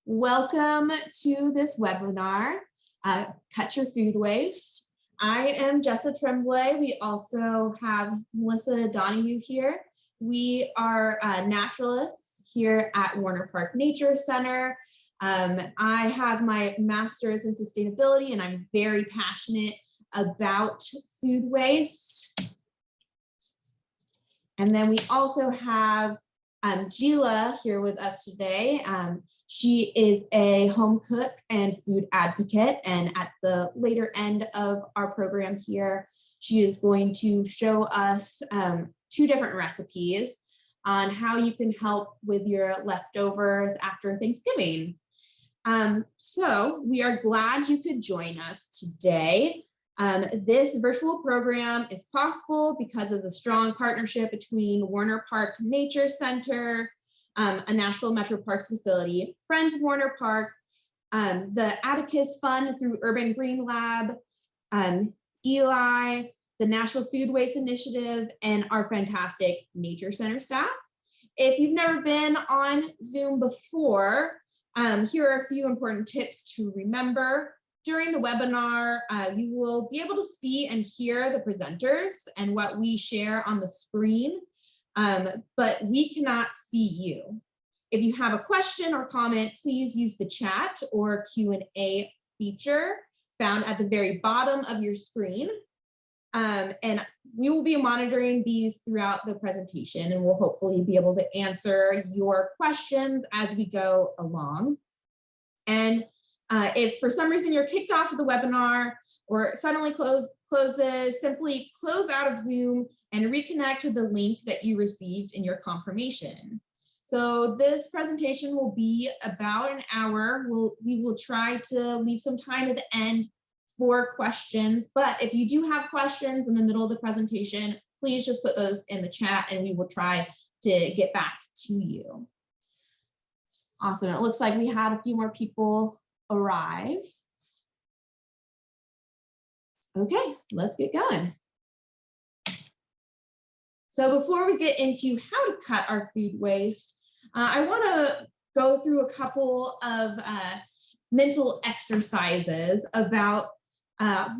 Welcome to this webinar, Cut Your Food Waste. I am Jessa Tremblay. We also have Melissa Donahue here. We are naturalists here at Warner Park Nature Center. I have my master's in sustainability and I'm very passionate about food waste. And then we also have Jilah here with us today. She is a home cook and food advocate, and at the later end of our program here, she is going to show us two different recipes on how you can help with your leftovers after Thanksgiving. So we are glad you could join us today. This virtual program is possible because of the strong partnership between Warner Park Nature Center, a Nashville Metro Parks facility, Friends of Warner Park, the Atticus Fund through Urban Green Lab, Eli, the Nashville Food Waste Initiative, and our fantastic Nature Center staff. If you've never been on Zoom before, here are a few important tips to remember. During the webinar, you will be able to see and hear the presenters and what we share on the screen, but we cannot see you. If you have a question or comment, please use the chat or Q&A feature found at the very bottom of your screen. And we will be monitoring these throughout the presentation, and we'll hopefully be able to answer your questions as we go along. And if for some reason you're kicked off of the webinar or suddenly closes, simply close out of Zoom and reconnect with the link that you received in your confirmation. So this presentation will be about an hour. We will try to leave some time at the end for questions, but if you do have questions in the middle of the presentation, please just put those in the chat and we will try to get back to you. Awesome, it looks like we had a few more people arrive. Okay, let's get going. So before we get into how to cut our food waste, I want to go through a couple of mental exercises about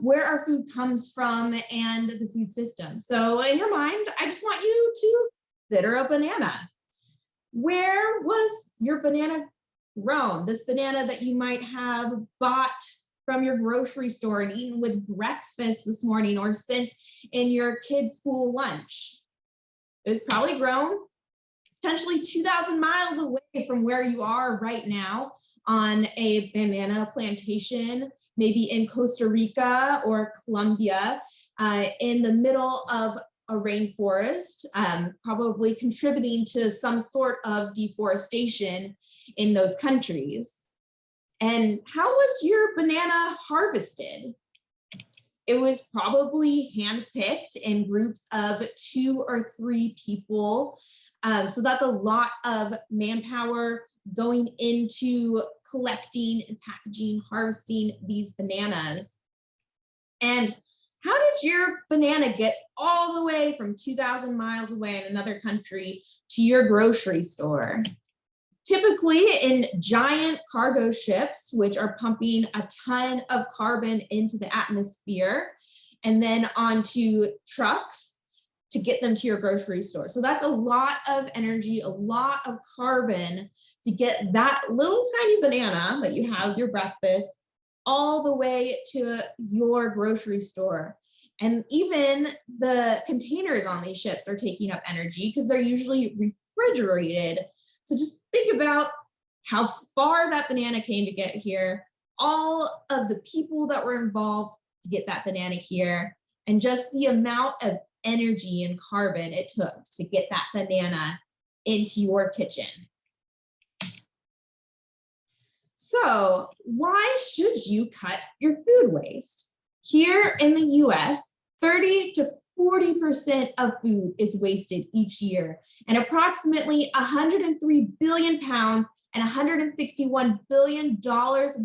where our food comes from and the food system. So in your mind, I just want you to consider a banana. Where was your banana grown? This banana that you might have bought from your grocery store and eaten with breakfast this morning or sent in your kids' school lunch. It was probably grown potentially 2,000 miles away from where you are right now on a banana plantation, maybe in Costa Rica or Colombia, in the middle of a rainforest, probably contributing to some sort of deforestation in those countries. And how was your banana harvested? It was probably handpicked in groups of 2 or 3 people. So that's a lot of manpower going into collecting and packaging, harvesting these bananas. And how did your banana get all the way from 2,000 miles away in another country to your grocery store? Typically in giant cargo ships, which are pumping a ton of carbon into the atmosphere, and then onto trucks to get them to your grocery store. So that's a lot of energy, a lot of carbon to get that little tiny banana that you have your breakfast all the way to your grocery store. And even the containers on these ships are taking up energy because they're usually refrigerated. So just think about how far that banana came to get here, all of the people that were involved to get that banana here, and just the amount of energy and carbon it took to get that banana into your kitchen. So why should you cut your food waste? Here in the US, 30 to 40% of food is wasted each year, and approximately 103 billion pounds and $161 billion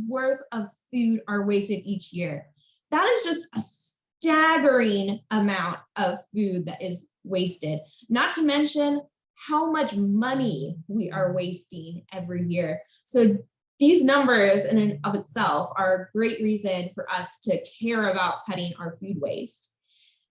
worth of food are wasted each year. That is just a staggering amount of food that is wasted, not to mention how much money we are wasting every year. So these numbers in and of itself are a great reason for us to care about cutting our food waste.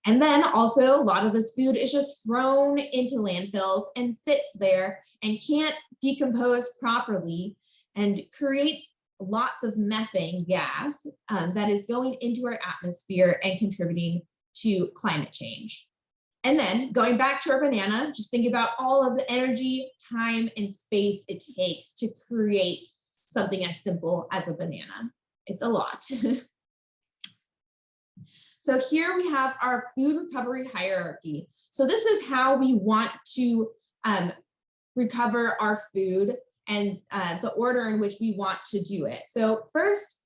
And then also a lot of this food is just thrown into landfills and sits there and can't decompose properly and creates lots of methane gas that is going into our atmosphere and contributing to climate change. And then going back to our banana, just think about all of the energy, time, and space it takes to create something as simple as a banana. It's a lot. So here we have our food recovery hierarchy. So this is how we want to recover our food and the order in which we want to do it. So first,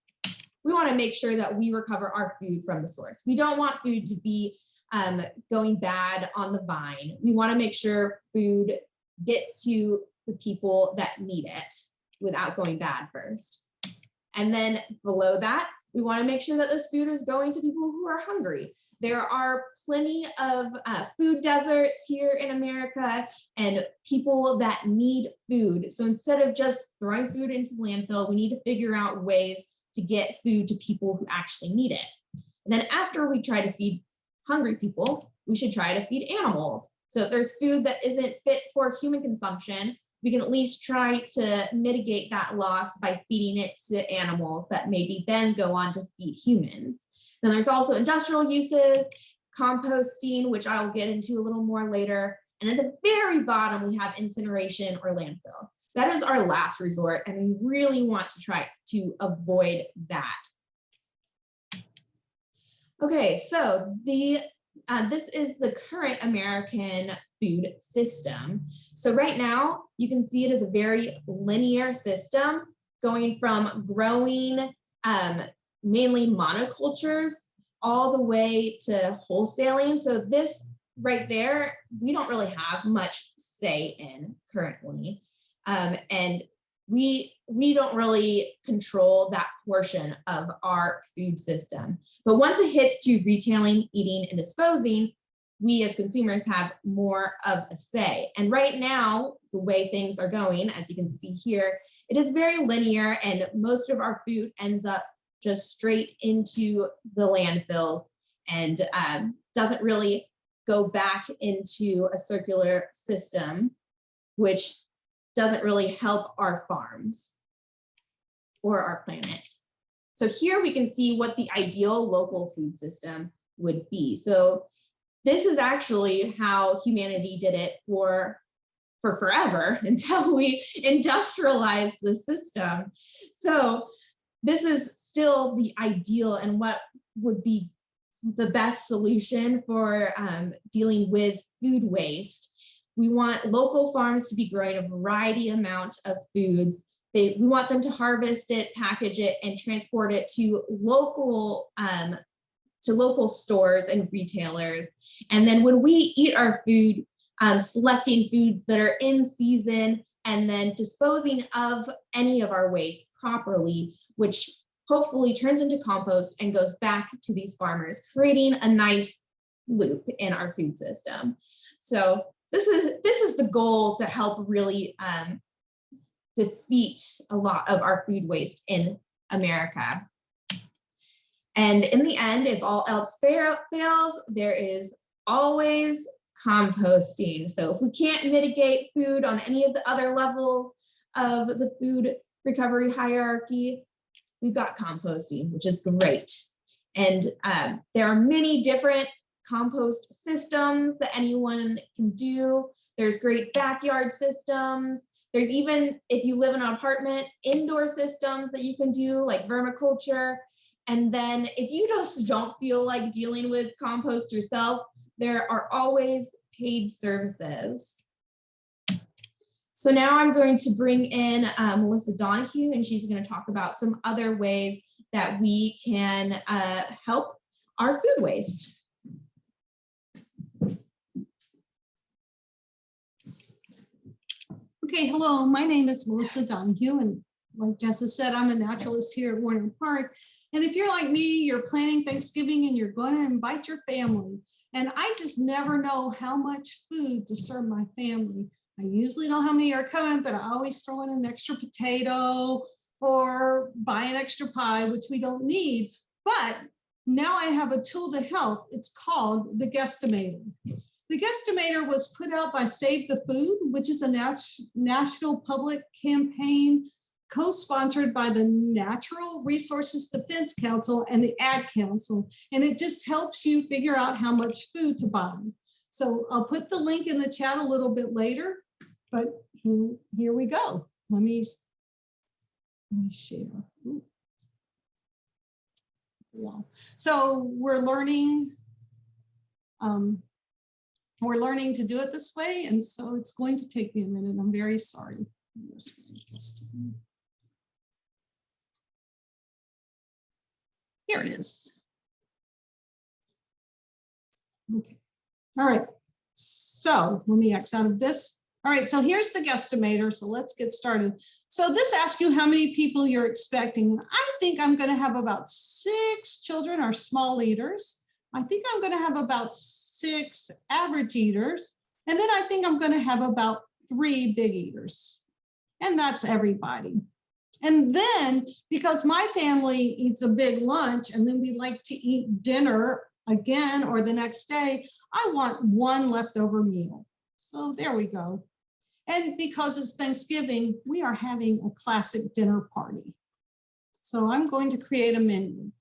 we want to make sure that we recover our food from the source. We don't want food to be going bad on the vine. We want to make sure food gets to the people that need it without going bad first. And then below that, we want to make sure that this food is going to people who are hungry. There are plenty of food deserts here in America and people that need food. So instead of just throwing food into the landfill, we need to figure out ways to get food to people who actually need it. And then after we try to feed hungry people, we should try to feed animals. So if there's food that isn't fit for human consumption, we can at least try to mitigate that loss by feeding it to animals that maybe then go on to feed humans. Then there's also industrial uses, composting, which I will get into a little more later. And at the very bottom, we have incineration or landfill. That is our last resort, and we really want to try to avoid that. Okay, so this is the current American food system. So right now, you can see it as a very linear system going from growing mainly monocultures all the way to wholesaling. So this right there, we don't really have much say in currently. And we don't really control that portion of our food system. But once it hits to retailing, eating, and disposing, we as consumers have more of a say. And right now, the way things are going, as you can see here, it is very linear, and most of our food ends up just straight into the landfills and doesn't really go back into a circular system, which doesn't really help our farms or our planet. So here we can see what the ideal local food system would be. So this is actually how humanity did it for forever until we industrialized the system. So this is still the ideal and what would be the best solution for dealing with food waste. We want local farms to be growing a variety amount of foods. We want them to harvest it, package it, and transport it to local stores and retailers. And then when we eat our food, selecting foods that are in season and then disposing of any of our waste properly, which hopefully turns into compost and goes back to these farmers, creating a nice loop in our food system. So this is the goal to help really defeat a lot of our food waste in America. And in the end, if all else fails, there is always composting. So if we can't mitigate food on any of the other levels of the food recovery hierarchy, we've got composting, which is great. And there are many different compost systems that anyone can do. There's great backyard systems. There's even, if you live in an apartment, indoor systems that you can do, like vermiculture. And then if you just don't feel like dealing with compost yourself, there are always paid services. So now I'm going to bring in Melissa Donahue, and she's going to talk about some other ways that we can help our food waste. Okay, hello, my name is Melissa Donahue, and like Jessa said, I'm a naturalist here at Warner Park. And if you're like me, you're planning Thanksgiving and you're going to invite your family. And I just never know how much food to serve my family. I usually know how many are coming, but I always throw in an extra potato or buy an extra pie, which we don't need. But now I have a tool to help. It's called the Guesstimator. The Guesstimator was put out by Save the Food, which is a national public campaign co-sponsored by the Natural Resources Defense Council and the Ad Council. And it just helps you figure out how much food to buy. So I'll put the link in the chat a little bit later, but here we go. Let me share. Ooh. Yeah. So we're learning to do it this way, and so it's going to take me a minute. I'm very sorry. Here it is. Okay. All right. So let me X out of this. All right, so here's the Guesstimator. So let's get started. So this asks you how many people you're expecting. I think I'm going to have about 6 children or small eaters. I think I'm going to have about 6 average eaters. And then I think I'm going to have about 3 big eaters. And that's everybody. And then, because my family eats a big lunch and then we like to eat dinner again or the next day, I want 1 leftover meal. So there we go. And because it's Thanksgiving, we are having a classic dinner party. So I'm going to create a menu.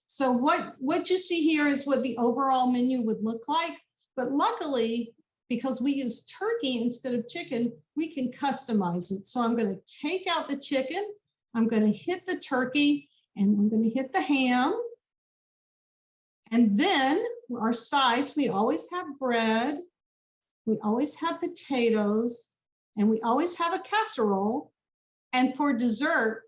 So what you see here is what the overall menu would look like. But luckily, because we use turkey instead of chicken, we can customize it. So I'm going to take out the chicken, I'm going to hit the turkey, and I'm going to hit the ham. And then our sides, we always have bread, we always have potatoes, and we always have a casserole. And for dessert,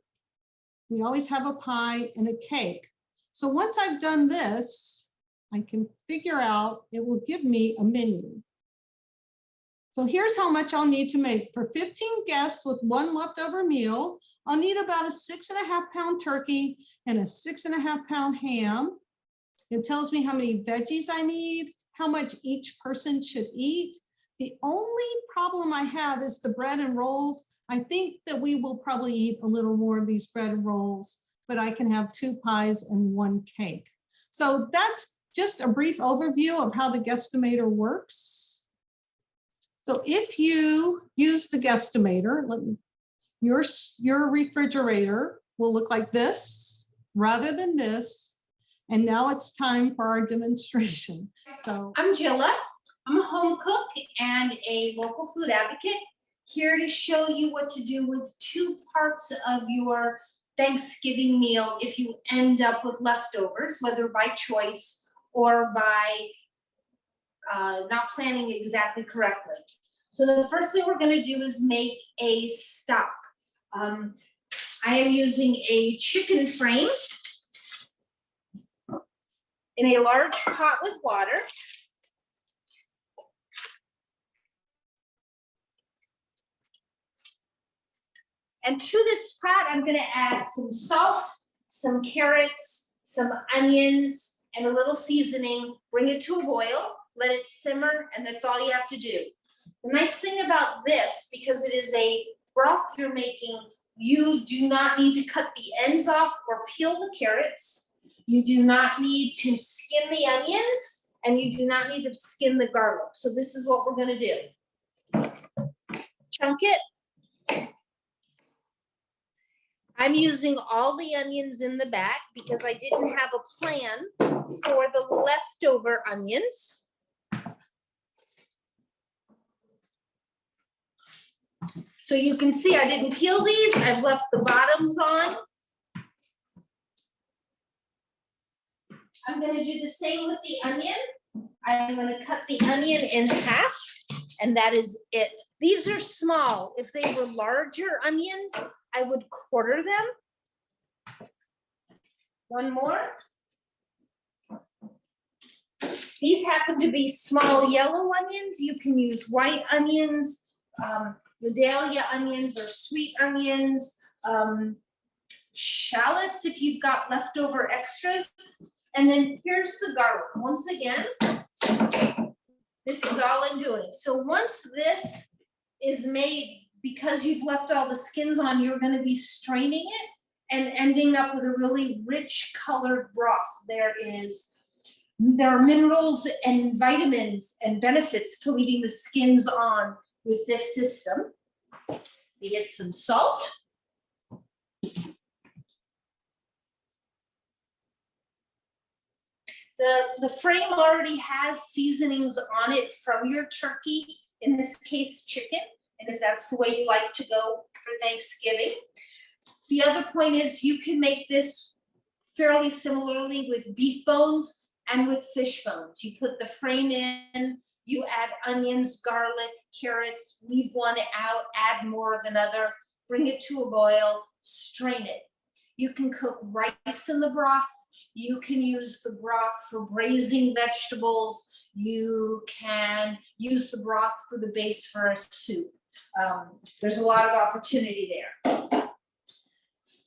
we always have a pie and a cake. So once I've done this, I can figure out, it will give me a menu. So here's how much I'll need to make. For 15 guests with 1 leftover meal, I'll need about a 6.5 pound turkey and a 6.5 pound ham. It tells me how many veggies I need, how much each person should eat. The only problem I have is the bread and rolls. I think that we will probably eat a little more of these bread and rolls, but I can have 2 pies and 1 cake. So that's just a brief overview of how the Guesstimator works. So if you use the Guesstimator, your refrigerator will look like this rather than this. And now it's time for our demonstration. So I'm Jilah. I'm a home cook and a local food advocate, here to show you what to do with 2 parts of your Thanksgiving meal if you end up with leftovers, whether by choice or by not planning exactly correctly. So the first thing we're going to do is make a stock. I am using a chicken frame in a large pot with water. And to this pot, I'm going to add some salt, some carrots, some onions, and a little seasoning. Bring it to a boil, let it simmer, and that's all you have to do. The nice thing about this, because it is a broth you're making, you do not need to cut the ends off or peel the carrots. You do not need to skin the onions, and you do not need to skin the garlic. So this is what we're going to do. Chunk it. I'm using all the onions in the back because I didn't have a plan for the leftover onions. So you can see I didn't peel these. I've left the bottoms on. I'm going to do the same with the onion. I'm going to cut the onion in half, and that is it. These are small. If they were larger onions, I would quarter them. One more. These happen to be small yellow onions. You can use white onions, Vidalia onions, or sweet onions, shallots if you've got leftover extras. And then here's the garlic. Once again, this is all I'm doing. So once this is made because you've left all the skins on, you're gonna be straining it and ending up with a really rich colored broth. There are minerals and vitamins and benefits to leaving the skins on with this system. You get some salt. The frame already has seasonings on it from your turkey, in this case chicken, and if that's the way you like to go for Thanksgiving. The other point is you can make this fairly similarly with beef bones and with fish bones. You put the frame in, you add onions, garlic, carrots, leave one out, add more of another, bring it to a boil, strain it. You can cook rice in the broth. You can use the broth for braising vegetables. You can use the broth for the base for a soup. There's a lot of opportunity there.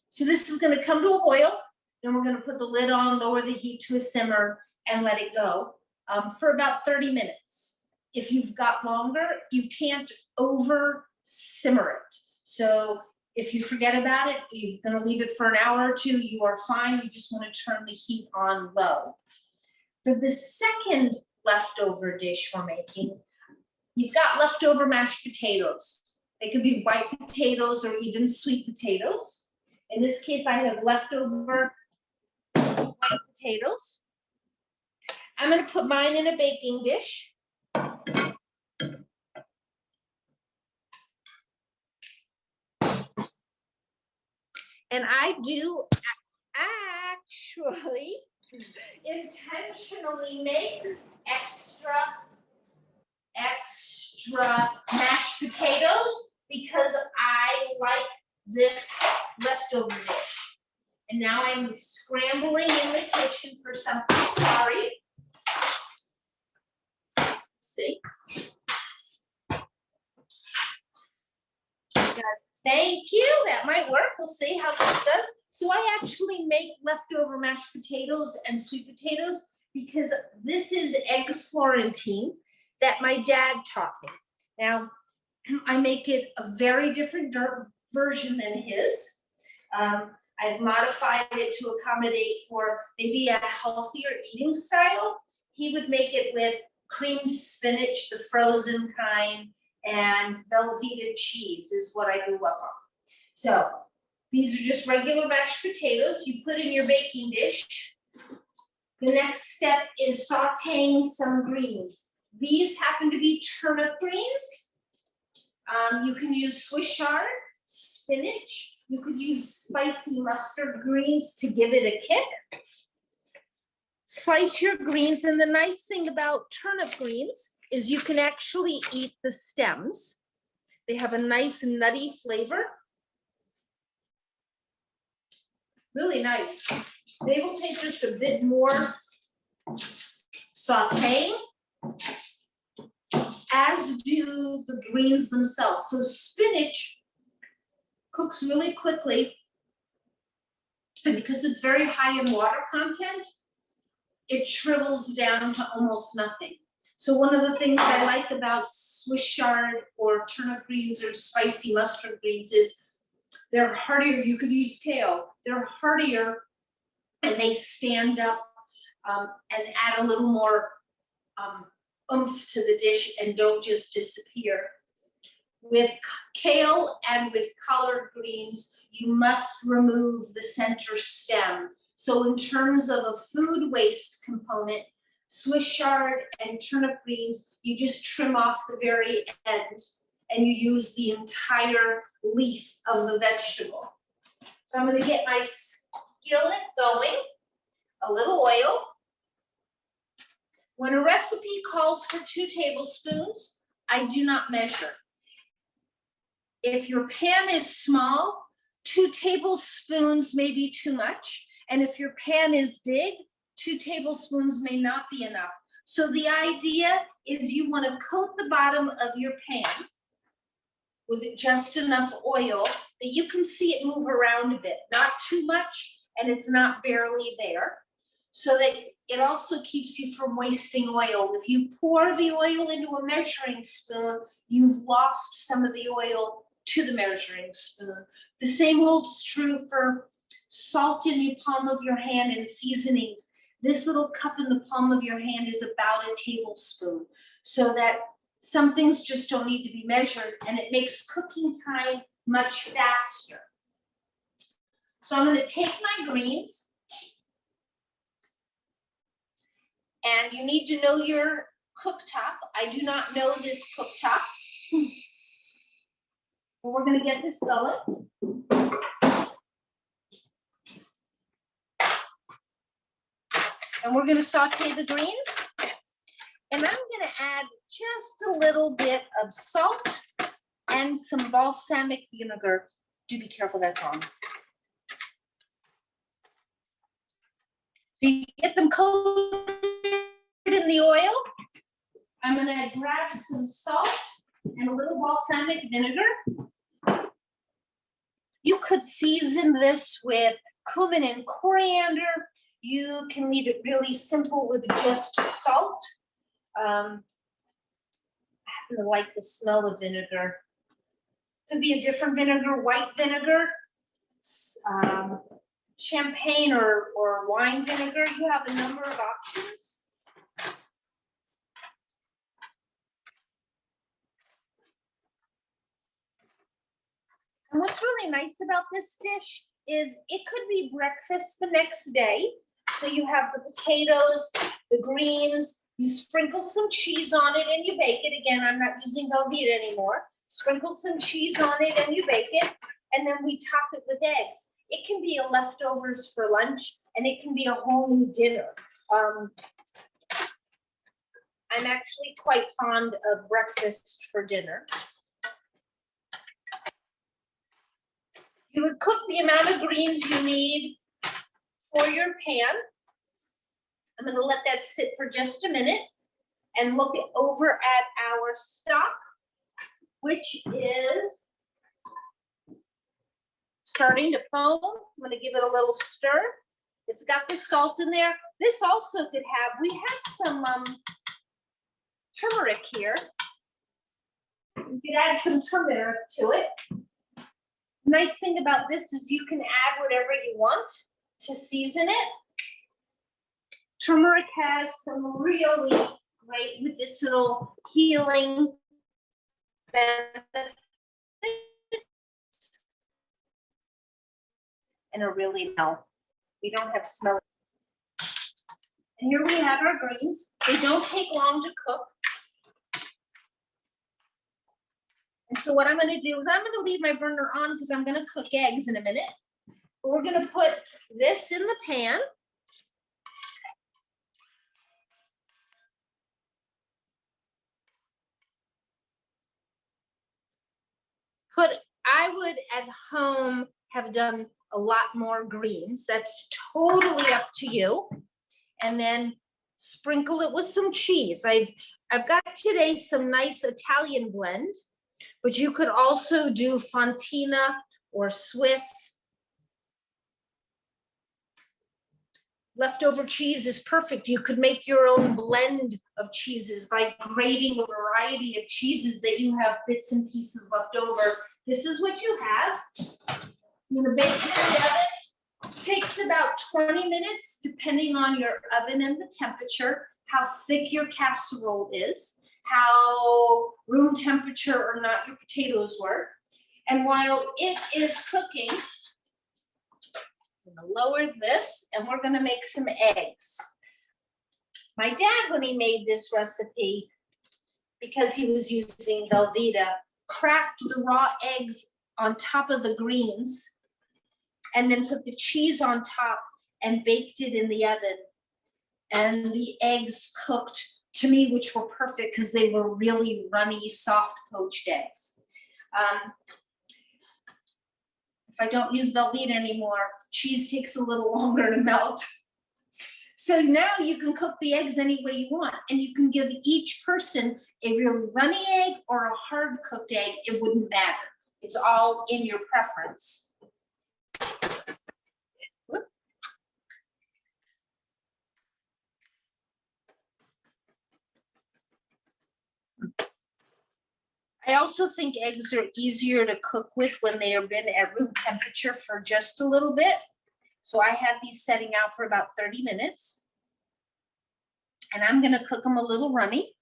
So this is going to come to a boil. Then we're going to put the lid on, lower the heat to a simmer, and let it go for about 30 minutes. If you've got longer, you can't over simmer it. So if you forget about it, you're going to leave it for an hour or two, you are fine. You just want to turn the heat on low. For the second leftover dish we're making, you've got leftover mashed potatoes. They could be white potatoes or even sweet potatoes. In this case, I have leftover white potatoes. I'm going to put mine in a baking dish. And I do actually intentionally make extra mashed potatoes because I like this leftover dish. And now I'm scrambling in the kitchen for something. Sorry. Let's see. Thank you. That might work. We'll see how this does. So I actually make leftover mashed potatoes and sweet potatoes because this is eggs Florentine that my dad taught me. Now, I make it a very different version than his. I've modified it to accommodate for maybe a healthier eating style. He would make it with creamed spinach, the frozen kind, and Velveeta cheese is what I grew up on. So these are just regular mashed potatoes. You put in your baking dish. The next step is sauteing some greens. These happen to be turnip greens. You can use Swiss chard, spinach. You could use spicy mustard greens to give it a kick. Slice your greens, and the nice thing about turnip greens is you can actually eat the stems. They have a nice nutty flavor. Really nice. They will take just a bit more sauteing, as do the greens themselves. So spinach cooks really quickly, and because it's very high in water content, it shrivels down to almost nothing. So one of the things I like about Swiss chard or turnip greens or spicy mustard greens is they're heartier. You could use kale. They're heartier and they stand up and add a little more oomph to the dish and don't just disappear. With kale and with collard greens, you must remove the center stem. So in terms of a food waste component, Swiss chard and turnip greens, you just trim off the very end and you use the entire leaf of the vegetable. So I'm going to get my skillet going, a little oil. When a recipe calls for 2 tablespoons, I do not measure. If your pan is small, 2 tablespoons may be too much. And if your pan is big, 2 tablespoons may not be enough. So the idea is you want to coat the bottom of your pan with just enough oil that you can see it move around a bit, not too much, and it's not barely there, so that it also keeps you from wasting oil. If you pour the oil into a measuring spoon, you've lost some of the oil to the measuring spoon. The same holds true for salt in the palm of your hand and seasonings. This little cup in the palm of your hand is about a tablespoon, so that some things just don't need to be measured, and it makes cooking time much faster. So I'm going to take my greens, and you need to know your cooktop. I do not know this cooktop. But we're going to get this going. And we're going to saute the greens. And I'm going to add just a little bit of salt and some balsamic vinegar. Do be careful, that's on. So you get them coated in the oil. I'm going to grab some salt and a little balsamic vinegar. You could season this with cumin and coriander. You can leave it really simple with just salt. I happen to like the smell of vinegar. Could be a different vinegar, white vinegar, champagne or wine vinegar. You have a number of options. And what's really nice about this dish is it could be breakfast the next day. So you have the potatoes, the greens, you sprinkle some cheese on it and you bake it. Again, I'm not using Velveeta anymore. Sprinkle some cheese on it and you bake it. And then we top it with eggs. It can be a leftovers for lunch, and it can be a whole new dinner. I'm actually quite fond of breakfast for dinner. You would cook the amount of greens you need for your pan. I'm going to let that sit for just a minute and look over at our stock, which is starting to foam. I'm going to give it a little stir. It's got the salt in there. This also could have, we have some turmeric here. You could add some turmeric to it. Nice thing about this is you can add whatever you want to season it. Turmeric has some really great medicinal healing benefits. And a really we don't have smell. And here we have our greens. They don't take long to cook. And so what I'm going to do is I'm going to leave my burner on because I'm going to cook eggs in a minute. But we're going to put this in the pan. I would at home have done a lot more greens. That's totally up to you. And then sprinkle it with some cheese. I've got today some nice Italian blend, but you could also do Fontina or Swiss. Leftover cheese is perfect. You could make your own blend of cheeses by grating a variety of cheeses that you have bits and pieces left over. This is what you have. I'm going to bake it in the oven. It takes about 20 minutes, depending on your oven and the temperature, how thick your casserole is, how room temperature or not your potatoes were. And while it is cooking, I'm going to lower this and we're going to make some eggs. My dad, when he made this recipe, because he was using Velveeta, cracked the raw eggs on top of the greens and then put the cheese on top and baked it in the oven. And the eggs cooked to me, which were perfect because they were really runny, soft poached eggs. If I don't use Velveeta anymore, cheese takes a little longer to melt. So now you can cook the eggs any way you want, and you can give each person a really runny egg or a hard cooked egg. It wouldn't matter. It's all in your preference. Whoop. I also think eggs are easier to cook with when they have been at room temperature for just a little bit. So I have these setting out for about 30 minutes. And I'm gonna cook them a little runny.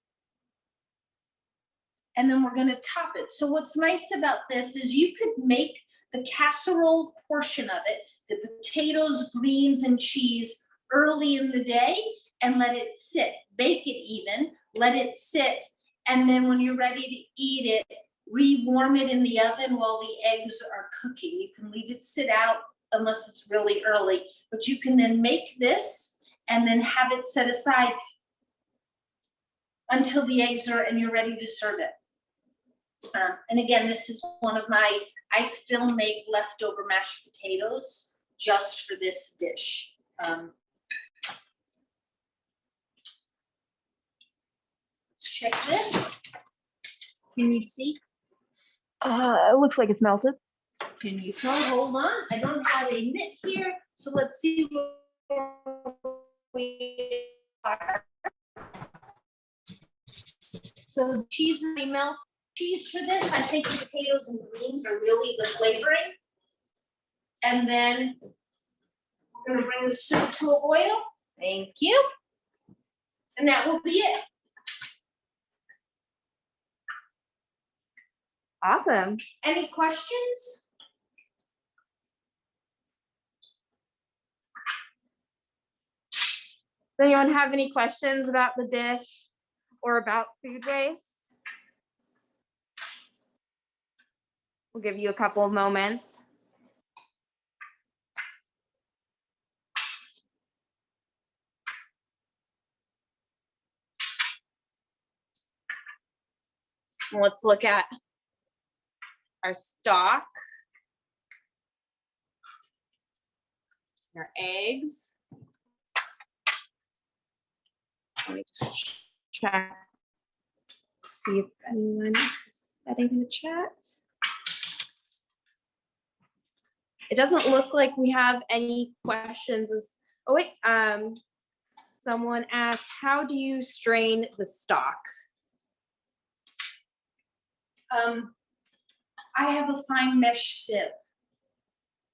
And then we're gonna top it. So what's nice about this is you could make the casserole portion of it, the potatoes, greens, and cheese early in the day and let it sit. Bake it even, let it sit. And then when you're ready to eat it, re-warm it in the oven while the eggs are cooking. You can leave it sit out unless it's really early, but you can then make this and then have it set aside until the eggs are, and you're ready to serve it. And again, this is one of my, I still make leftover mashed potatoes just for this dish. Let's check this. Can you see? It looks like it's melted. Can you tell? Hold on, I don't have a mitt here, so let's see where we are. So cheese and I melt cheese for this. I think the potatoes and greens are really the flavoring. And then we're gonna bring the soup to a boil. Thank you. And that will be it. Awesome. Any questions? Does anyone have any questions about the dish or about food waste? We'll give you a couple of moments. And let's look at our stock, our eggs. Let me just check, see if anyone is setting in the chat. It doesn't look like we have any questions. Oh wait, someone asked, how do you strain the stock? I have a fine mesh sieve.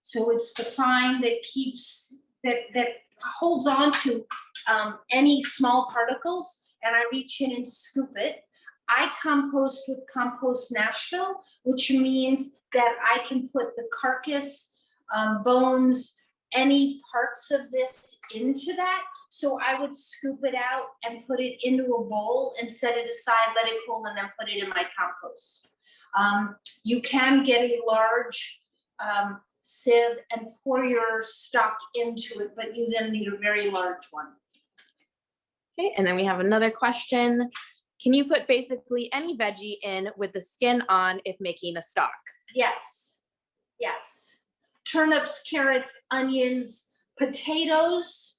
So it's the fine that keeps, that holds on to any small particles, and I reach in and scoop it. I compost with Compost Nashville, which means that I can put the carcass, bones, any parts of this into that. So I would scoop it out and put it into a bowl and set it aside, let it cool, and then put it in my compost. You can get a large sieve and pour your stock into it, but you then need a very large one. Okay, and then we have another question. Can you put basically any veggie in with the skin on if making a stock? Yes, yes. Turnips, carrots, onions, potatoes.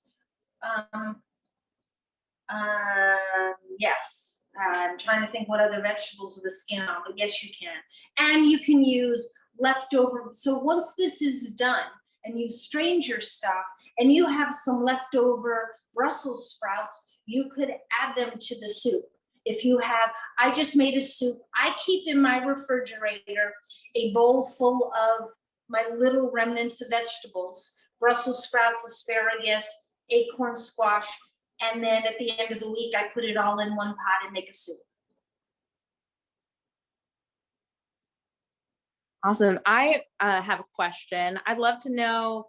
Yes. I'm trying to think what other vegetables with the skin on, but yes, you can. And you can use leftover. So once this is done and you've strained your stock and you have some leftover Brussels sprouts, you could add them to the soup. If you have, I just made a soup. I keep in my refrigerator a bowl full of my little remnants of vegetables, Brussels sprouts, asparagus, acorn squash, and then at the end of the week, I put it all in one pot and make a soup. Awesome. I have a question. I'd love to know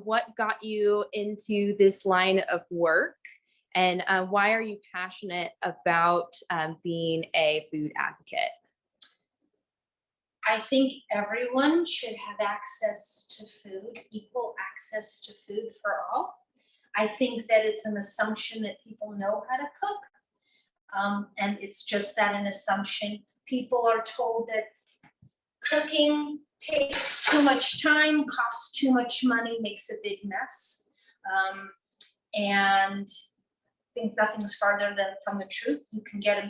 what got you into this line of work, and why are you passionate about being a food advocate? I think everyone should have access to food, equal access to food for all. I think that it's an assumption that people know how to cook. And it's just that an assumption. People are told that cooking takes too much time, costs too much money, makes a big mess. And I think nothing's farther than from the truth. You can get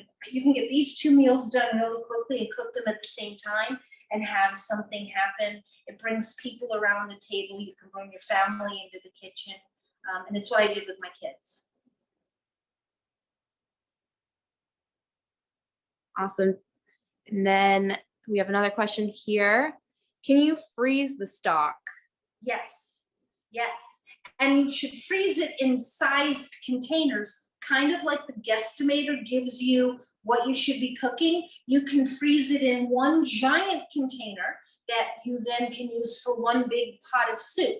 these two meals done really quickly and cook them at the same time and have something happen. It brings people around the table. You can bring your family into the kitchen. And it's what I did with my kids. Awesome. And then we have another question here. Can you freeze the stock? Yes, yes. And you should freeze it in sized containers, kind of like the guesstimator gives you what you should be cooking. You can freeze it in one giant container that you then can use for one big pot of soup.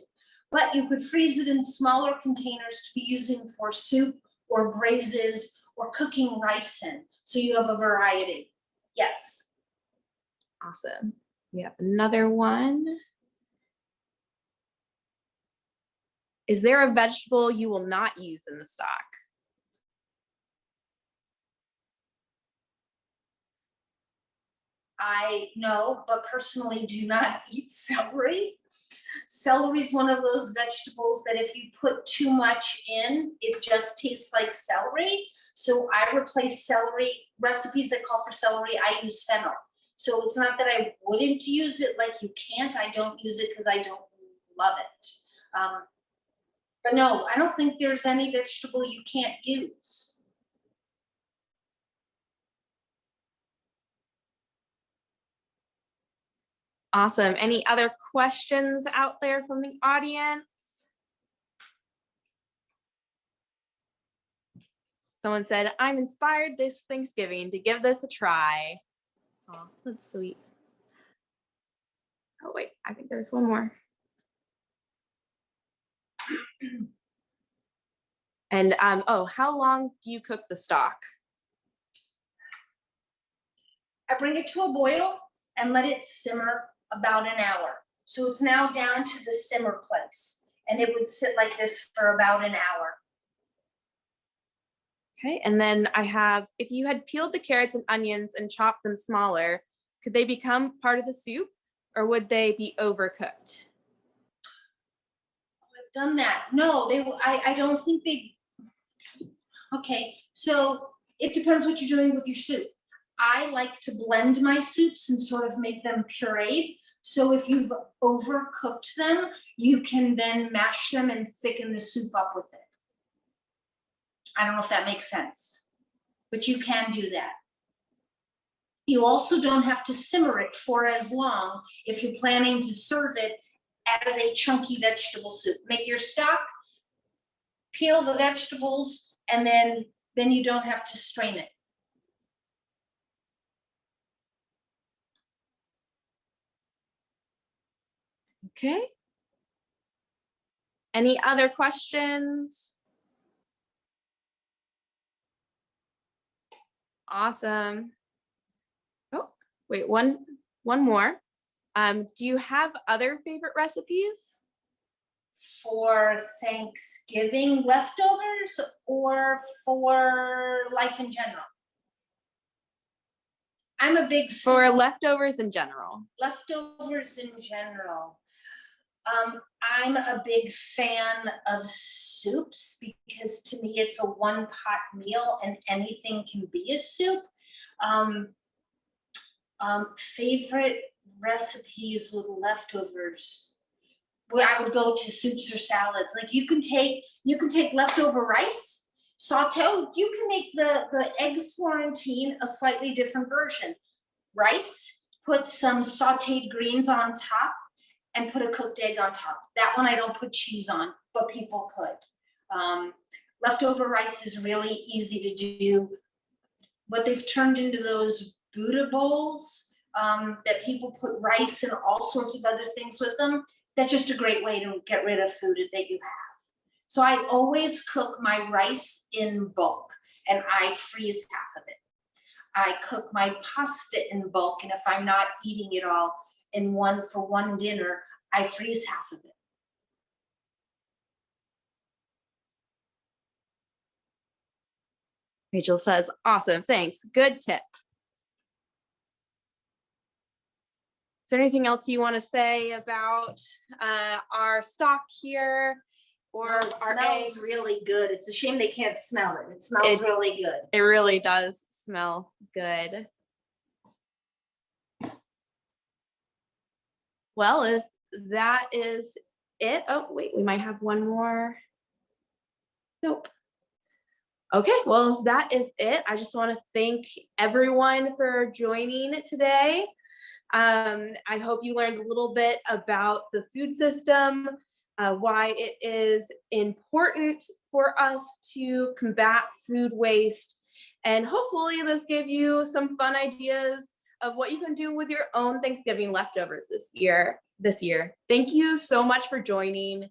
But you could freeze it in smaller containers to be using for soup or braises or cooking rice in. So you have a variety. Yes. Awesome. We have another one. Is there a vegetable you will not use in the stock? I know, but personally do not eat celery. Celery is one of those vegetables that if you put too much in, it just tastes like celery. So I replace celery, recipes that call for celery, I use fennel. So it's not that I wouldn't use it like you can't, I don't use it because I don't love it. But no, I don't think there's any vegetable you can't use. Awesome. Any other questions out there from the audience? Someone said, I'm inspired this Thanksgiving to give this a try. Oh, that's sweet. Oh, wait, I think there's one more. And oh, how long do you cook the stock? I bring it to a boil and let it simmer about an hour. So it's now down to the simmer place, and it would sit like this for about an hour. Okay, and then I have, if you had peeled the carrots and onions and chopped them smaller, could they become part of the soup or would they be overcooked? I've done that. No, I don't think they, okay, so it depends what you're doing with your soup. I like to blend my soups and sort of make them pureed. So if you've overcooked them, you can then mash them and thicken the soup up with it. I don't know if that makes sense, but you can do that. You also don't have to simmer it for as long if you're planning to serve it as a chunky vegetable soup. Make your stock, peel the vegetables, and then you don't have to strain it. Okay. Any other questions? Awesome. Oh, wait, one more. Do you have other favorite recipes? For Thanksgiving leftovers or for life in general? I'm a big For leftovers in general. Leftovers in general. I'm a big fan of soups because to me it's a one pot meal and anything can be a soup. Favorite recipes with leftovers. Where I would go to soups or salads. Like you can take leftover rice, saute. You can make the eggs Florentine a slightly different version. Rice, put some sauteed greens on top, and put a cooked egg on top. That one I don't put cheese on, but people could. Leftover rice is really easy to do. But they've turned into those Buddha bowls that people put rice and all sorts of other things with them. That's just a great way to get rid of food that you have. So I always cook my rice in bulk and I freeze half of it. I cook my pasta in bulk, and if I'm not eating it all for one dinner, I freeze half of it. Rachel says, awesome, thanks, good tip. Is there anything else you want to say about our stock here or it our smells eggs? Really good. It's a shame they can't smell it. It smells really good. It really does smell good. Well, if that is it. Oh, wait, we might have one more. Nope. Okay, well, that is it. I just want to thank everyone for joining today. I hope you learned a little bit about the food system, why it is important for us to combat food waste, and hopefully this gave you some fun ideas of what you can do with your own Thanksgiving leftovers this year. Thank you so much for joining.